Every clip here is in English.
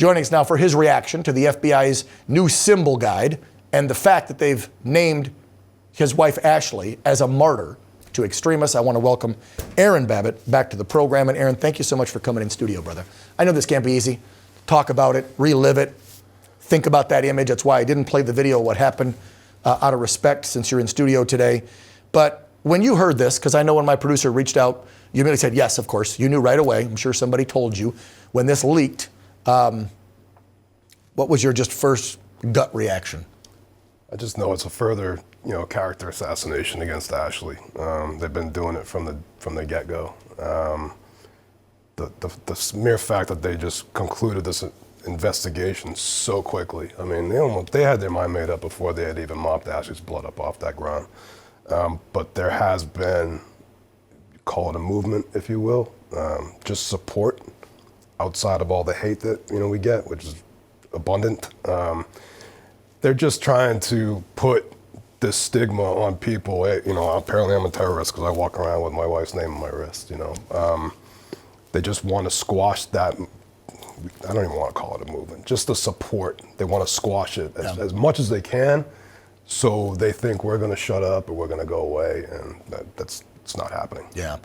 joining us now for his reaction to the FBI's new symbol guide and the fact that they've named his wife Ashli as a martyr to extremists. I want to welcome Ashli Babbitt back to the program. And Aaron, thank you so much for coming in studio, brother. I know this can't be easy. Talk about it, relive it, think about that image. That's why I didn't play the video of what happened out of respect since you're in studio today. But when you heard this, because I know when my producer reached out, you immediately said, yes, of course. You knew right away. I'm sure somebody told you. When this leaked, what was your just first gut reaction? I just know it's a further, character assassination against Ashli. They've been doing it from the get-go. The mere fact that they just concluded this investigation so quickly. I mean, they had their mind made up before they had even mopped Ashli's blood up off that ground. But there has been, call it a movement, if you will, just support outside of all the hate that we get, which is abundant. They're just trying to put this stigma on people. Apparently I'm a terrorist because I walk around with my wife's name on my wrist. They just want to squash that. I don't even want to call it a movement. Just the support. They want to squash it as much as they can. So they think we're going to shut up or we're going to go away, and it's not happening. Yeah.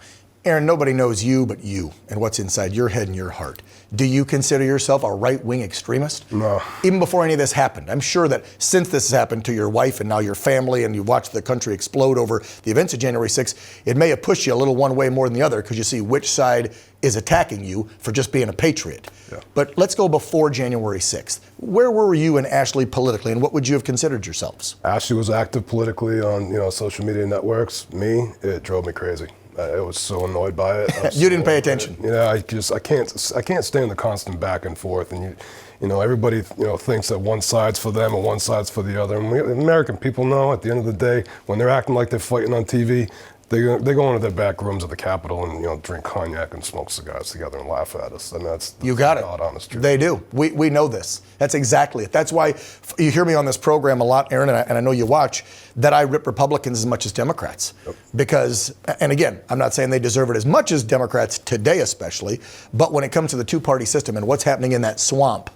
Aaron, nobody knows you but you and what's inside your head and your heart. Do you consider yourself a right-wing extremist? No. Even before any of this happened. I'm sure that since this has happened to your wife and now your family and you watched the country explode over the events of January 6th, it may have pushed you a little one way more than the other because you see which side is attacking you for just being a patriot. Yeah. But let's go before January 6th. Where were you and Ashli politically, and what would you have considered yourselves? Ashli was active politically on social media networks. Me, it drove me crazy. I was so annoyed by it. You didn't pay attention. I can't stand the constant back and forth, and everybody thinks that one side's for them and one side's for the other. And American people know at the end of the day when they're acting like they're fighting on TV, they go into their back rooms of the Capitol and drink cognac and smoke cigars together and laugh at us. And that's you got it. God honest truth. They do. We know this. That's exactly it. That's why you hear me on this program a lot, Aaron, and I know you watch, that I rip Republicans as much as Democrats. Yep. Because, and again, I'm not saying they deserve it as much as Democrats today especially, but when it comes to the two-party system and what's happening in that swamp,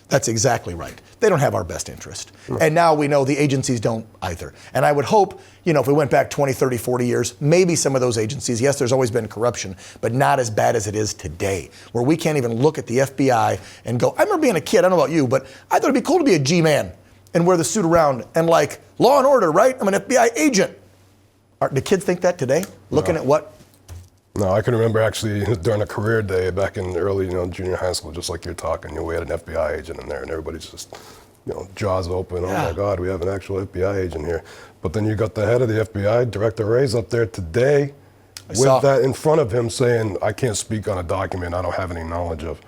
that's exactly right. They don't have our best interest. And now we know the agencies don't either. And I would hope, if we went back 20, 30, 40 years, maybe some of those agencies, yes, there's always been corruption, but not as bad as it is today, where we can't even look at the FBI and go, I remember being a kid, I don't know about you, but I thought it'd be cool to be a G-man and wear the suit around and like, law and order, right? I'm an FBI agent. Do kids think that today? Looking at what? No, I can remember actually during a career day back in early, junior high school, just like you're talking, we had an FBI agent in there and everybody's just, jaws open. Yeah. Oh my God, we have an actual FBI agent here. But then you got the head of the FBI, Director Wray's up there today with that in front of him saying, I can't speak on a document I don't have any knowledge of.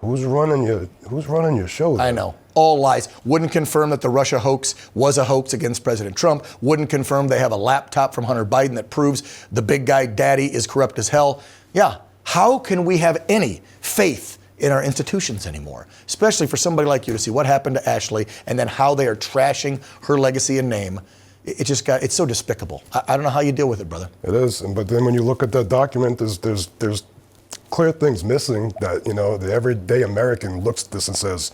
Who's running your show there? I know. All lies. Wouldn't confirm that the Russia hoax was a hoax against President Trump. Wouldn't confirm they have a laptop from Hunter Biden that proves the big guy daddy is corrupt as hell. Yeah. How can we have any faith in our institutions anymore? Especially for somebody like you to see what happened to Ashli and then how they are trashing her legacy and name. It's so despicable. I don't know how you deal with it, brother. It is. But then when you look at that document, there's clear things missing that, the everyday American looks at this and says,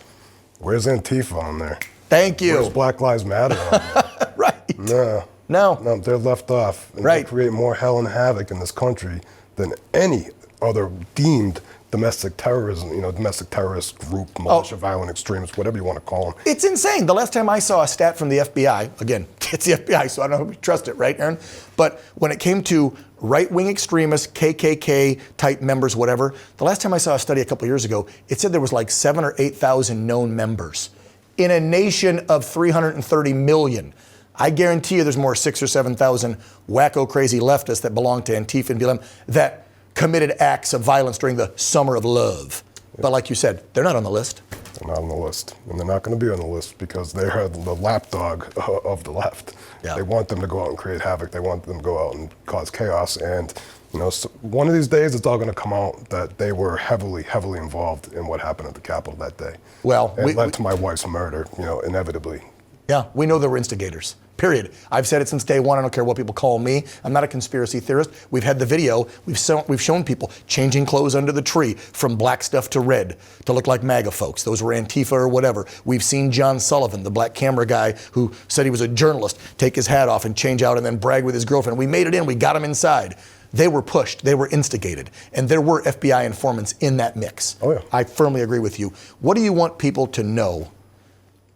where's Antifa on there? Thank you. Where's Black Lives Matter on there? Right. No, they're left off. And right. They create more hell and havoc in this country than any other deemed domestic terrorism, domestic terrorist group, militia, violent extremists, whatever you want to call them. It's insane. The last time I saw a stat from the FBI, again, it's the FBI, so I don't know if we trust it, right, Aaron? But when it came to right-wing extremists, KKK type members, whatever, the last time I saw a study a couple years ago, it said there was like 7,000 or 8,000 known members in a nation of 330 million. I guarantee you there's more 6,000 or 7,000 wacko crazy leftists that belong to Antifa and BLM that committed acts of violence during the summer of love. Yeah. But like you said, they're not on the list. They're not on the list. And they're not going to be on the list because they are the lapdog of the left. Yeah. They want them to go out and create havoc. They want them to go out and cause chaos. And, so one of these days it's all going to come out that they were heavily, heavily involved in what happened at the Capitol that day. Well, it led to my wife's murder, inevitably. Yeah, we know there were instigators. Period. I've said it since day one. I don't care what people call me. I'm not a conspiracy theorist. We've had the video. We've shown people changing clothes under the tree from black stuff to red to look like MAGA folks. Those were Antifa or whatever. We've seen John Sullivan, the black camera guy who said he was a journalist, take his hat off and change out and then brag with his girlfriend. We made it in. We got him inside. They were pushed. They were instigated. And there were FBI informants in that mix. Oh, yeah. I firmly agree with you. What do you want people to know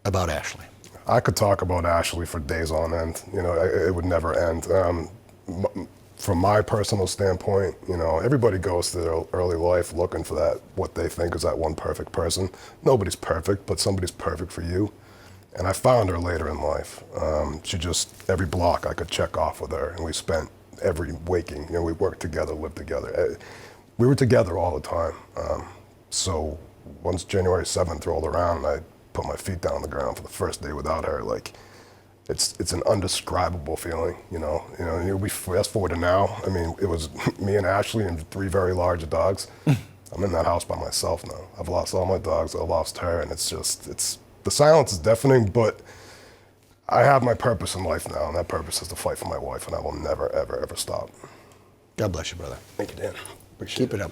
about Ashli? I could talk about Ashli for days on end. You know, it would never end. From my personal standpoint, you know, everybody goes through their early life looking for that, what they think is that one perfect person. Nobody's perfect, but somebody's perfect for you. And I found her later in life. She just, every block I could check off with her, and we spent every waking, you know, we worked together, lived together. We were together all the time. So once January 7th rolled around, I put my feet down on the ground for the first day without her. Like, it's an undescribable feeling, you know. And we fast forward to now. I mean, it was me and Ashli and 3 very large dogs. I'm in that house by myself now. I've lost all my dogs. I lost her, and the silence is deafening. But I have my purpose in life now, and that purpose is to fight for my wife, and I will never, ever, ever stop. God bless you, brother. Thank you, Dan. Appreciate Keep it up.